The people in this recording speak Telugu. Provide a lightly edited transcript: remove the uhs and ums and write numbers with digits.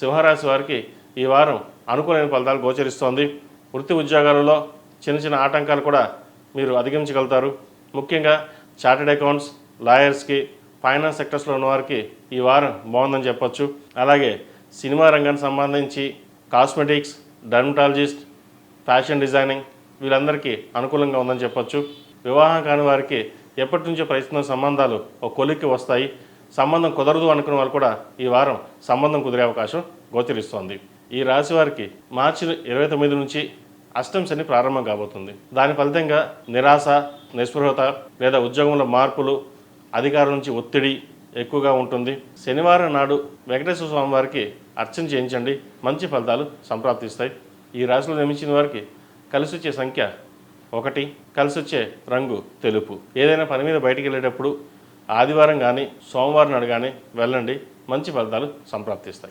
సింహరాశి వారికి ఈ వారం అనుకూలమైన ఫలితాలు గోచరిస్తోంది. వృత్తి ఉద్యోగాలలో చిన్న చిన్న ఆటంకాలు కూడా మీరు అధిగమించగలుగుతారు. ముఖ్యంగా చార్టెడ్ అకౌంట్స్, లాయర్స్కి, ఫైనాన్స్ సెక్టర్స్లో ఉన్నవారికి ఈ వారం బాగుందని చెప్పొచ్చు. అలాగే సినిమా రంగానికి సంబంధించి కాస్మెటిక్స్, డర్మటాలజిస్ట్, ఫ్యాషన్ డిజైనింగ్ వీళ్ళందరికీ అనుకూలంగా ఉందని చెప్పొచ్చు. వివాహం కాని వారికి ఎప్పటి నుంచో ప్రయత్నం సంబంధాలు ఒక కొలిక్కి వస్తాయి. సంబంధం కుదరదు అనుకున్న వాళ్ళు కూడా ఈ వారం సంబంధం కుదిరే అవకాశం గోచరిస్తోంది. ఈ రాశి వారికి మార్చి 29 నుంచి అష్టమ శని ప్రారంభం కాబోతుంది. దాని ఫలితంగా నిరాశ, నిస్పృహత లేదా ఉద్యోగంలో మార్పులు, అధికారుల నుంచి ఒత్తిడి ఎక్కువగా ఉంటుంది. శనివారం నాడు వెంకటేశ్వర స్వామి వారికి అర్చన చేయించండి, మంచి ఫలితాలు సంప్రాప్తిస్తాయి. ఈ రాశిలో జన్మించిన వారికి కలిసి వచ్చే సంఖ్య 1, కలిసి వచ్చే రంగు తెలుపు. ఏదైనా పని మీద బయటికి వెళ్ళేటప్పుడు ఆదివారం కానీ సోమవారం నాడు కానీ వెళ్ళండి, మంచి ఫలితాలు సంప్రాప్తిస్తాయి.